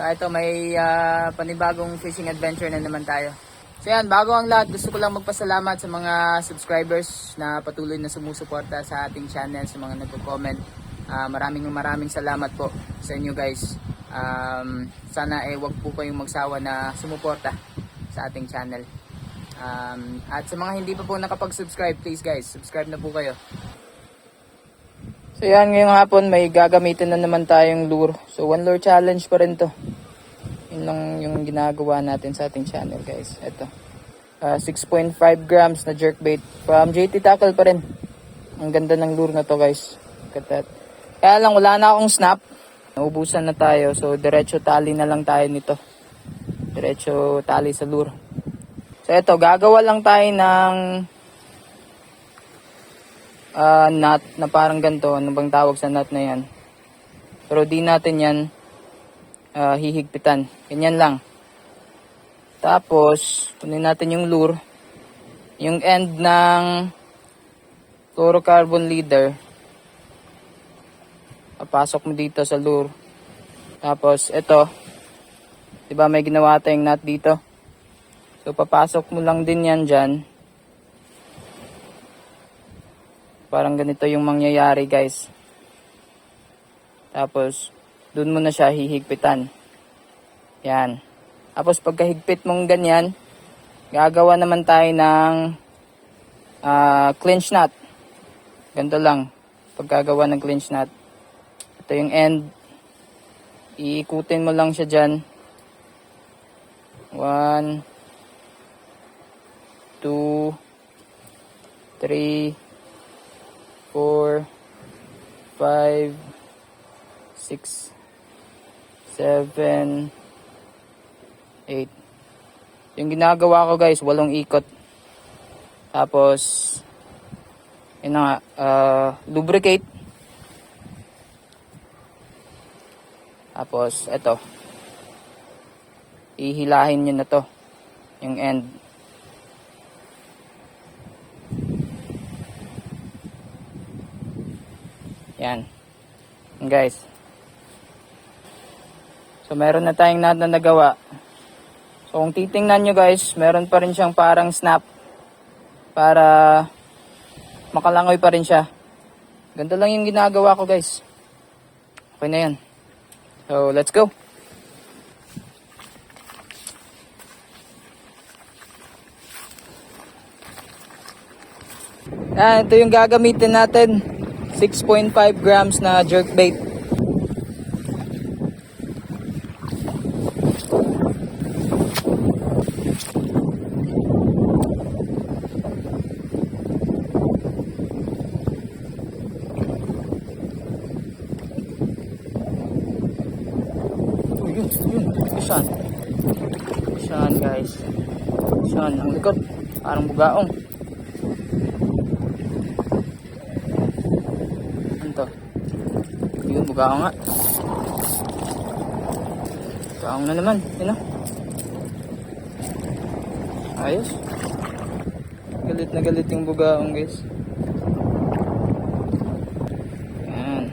Ito may panibagong fishing adventure na naman tayo. So yan, bago ang lahat, gusto ko lang magpasalamat sa mga subscribers na patuloy na sumusuporta sa ating channel, sa mga nagko-comment. Maraming salamat po sa inyo guys. Sana wag po kayong magsawa na sumuporta sa ating channel. At sa mga hindi pa po nakapag-subscribe, please guys, subscribe na po kayo. So yan, ngayong hapon may gagamitin na naman tayong lure. So one lure challenge pa rin to. Yun lang yung ginagawa natin sa ating channel guys. Ito 6.5 grams na jerkbait from JT Tackle pa rin. Ang ganda ng lure na to guys. Look at that. Kaya lang wala na akong snap. Naubusan na tayo, so diretso tali na lang tayo nito. Diretso tali sa lure. So ito, gagawa lang tayo ng knot na parang ganito. Ano bang tawag sa knot na yan? Pero di natin yan hihigpitan. Ganyan lang. Tapos kunin natin yung lure. Yung end ng fluorocarbon leader, papasok mo dito sa lure. Tapos ito, diba may ginawa tayong knot dito? So papasok mo lang din yan dyan. Parang ganito yung mangyayari guys. Tapos dun mo na siya hihigpitan. Yan. Tapos pagkahigpit mong ganyan, gagawa naman tayo ng clinch knot. Ganito lang pagkagawa ng clinch knot. Ito yung end. Iikutin mo lang siya dyan. 1, 2, 3, 4, 5, 6, 7, 8. Yung ginagawa ko guys, 8 ikot. Tapos yun na nga, lubricate. Tapos ito, ihilahin nyo na to, yung end. Yan guys. So meron na tayong knot na nagawa. So kung titingnan nyo guys, meron pa rin siyang parang snap para makalangoy pa rin siya. Ganito lang yung ginagawa ko guys. Okay na yan. So let's go. Ito yung gagamitin natin. 6.5 grams na jerkbait. Yan guys. Yan ang likod. Parang bugaong. Ito. Yun, bugaong nga. Bugaong na naman. Yun o. Ayos. Galit na galit yung bugaong guys. Yan.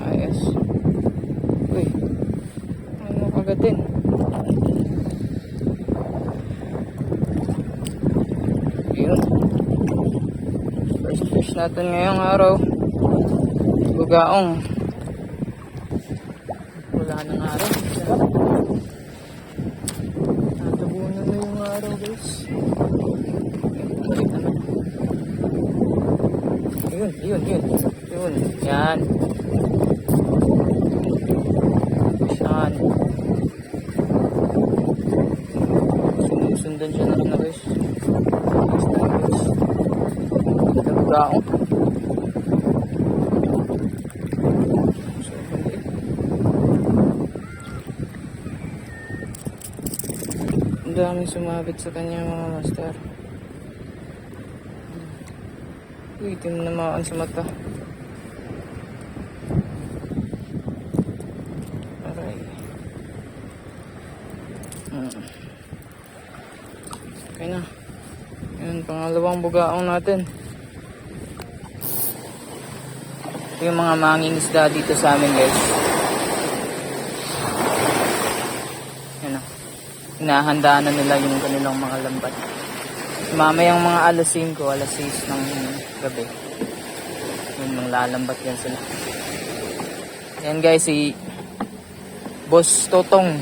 Ayos. Uy. Ano kagatin? First fish natin ngayong araw, bugaong. Wala nang araw. Natabunan na yung araw guys. Yun. Yan. Yan. Sundan siya na guys. Bugaong. Ang daming sumabit sa kanya mga master. Uy, tinamaan sa mata. Aray. Okay na. Yan, pangalawang bugaong natin. Ito yung mga mangingisda dito sa amin guys. Inahandaan na nila yung kanilang mga lambat. Mamayang mga alas 5, alas 6 ng gabi. Yun, nang lalambat yan sila. Yan guys, si Boss Totong.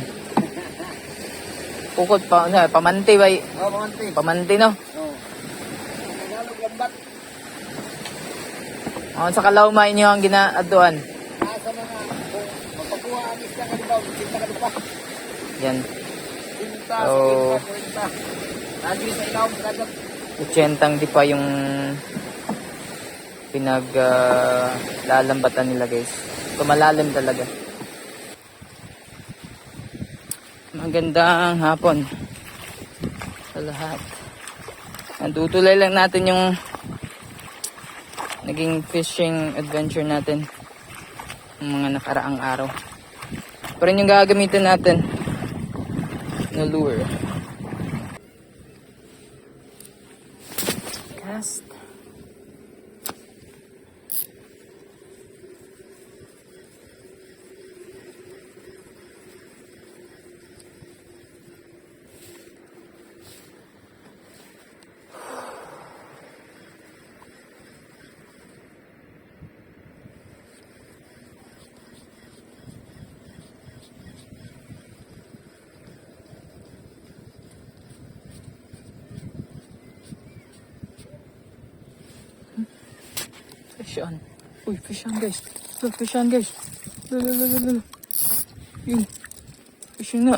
Pukot pa, pamanti ba? Oh, pamanti. Pamanti, no? Oh. Tagalog lambat. Sa Kalawma inyo ang ginaaduan. Nasa mga, kung magpakuha ang isla ka diba, sinta ka diba? Yan. Sinta, Oh. sinta. Lagi sa ilaw, dagat. 80 di pa yung laalambatan nila guys. So malalim talaga. Magandang hapon sa lahat. Tutulay lang natin yung naging fishing adventure natin ng mga nakaraang araw. Pero yung gagamitin natin na lure. Cast. Fish on. Uy, fish on guys. Look, fish on guys. Look. Yun. Fish na.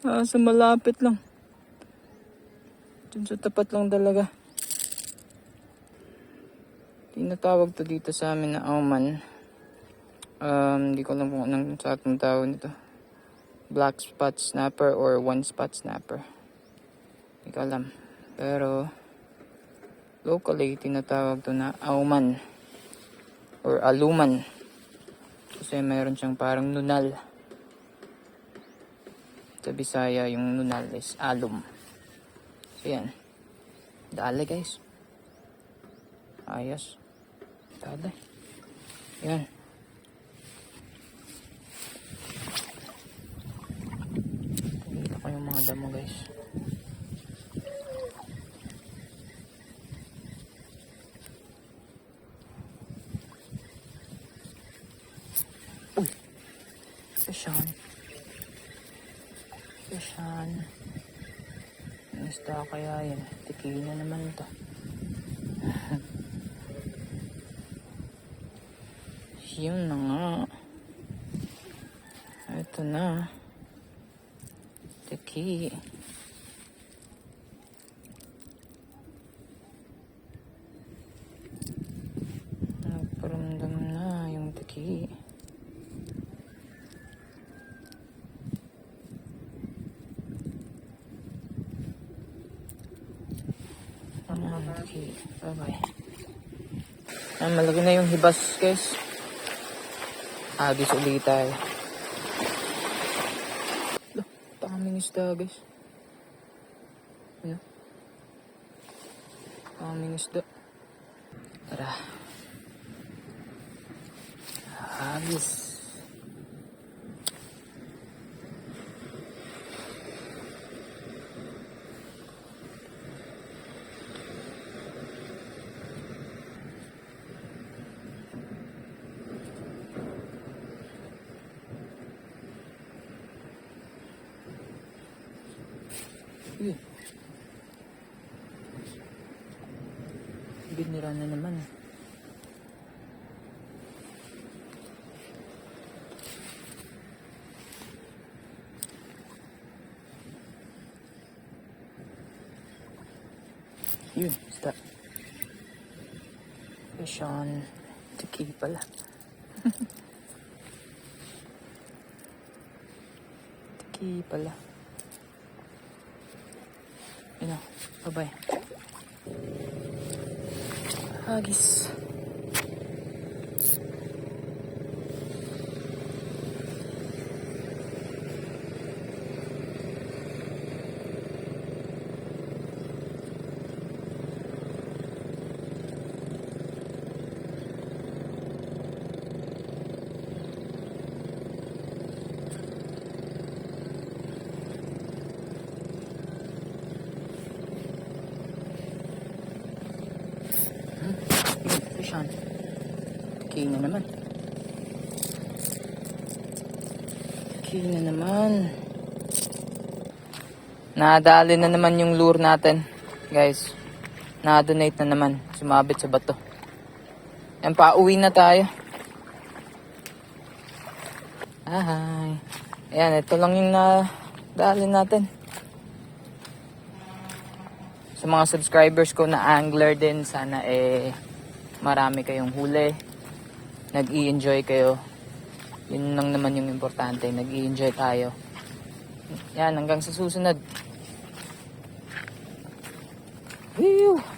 Sa malapit lang. Dun sa tapat lang talaga. Tinatawag to dito sa amin na auman. Hindi ko alam kung anong sa atong tawag nito. Black spot snapper or one spot snapper. Hindi ko alam. Pero locally, tinatawag to na auman or aluman kasi mayroon siyang parang nunal. Sa Bisaya, yung nunal is alum. So yan, dali guys, ayos, dali yan. Dito ko yung mga damo guys. Fishan. Isda kaya yan. Tiki na naman ito. Yun na nga. Ito na. Tiki. Nagparamdam na yung tiki. Okay, bye-bye. Malaki na yung hibas guys. Agis ulit tayo. Daming isda guys. Ano? Daming isda. Tara. Agis. Binira na naman. Yun, stop. Fish on. Tiki pala. Tiki pala. Yun o. Bye-bye. Hagis. Yan. Okay na naman. Okay na naman. Nadali na naman yung lure natin. Guys. Na-donate na naman. Sumabit sa bato. Yan, pauwi na tayo. Ay. Ayan, ito lang yung nadali natin. Sa mga subscribers ko na angler din, sana marami kayong huli. Nag-i-enjoy kayo. Yun lang naman yung importante. Nag-i-enjoy tayo. Yan, hanggang sa susunod. Whew!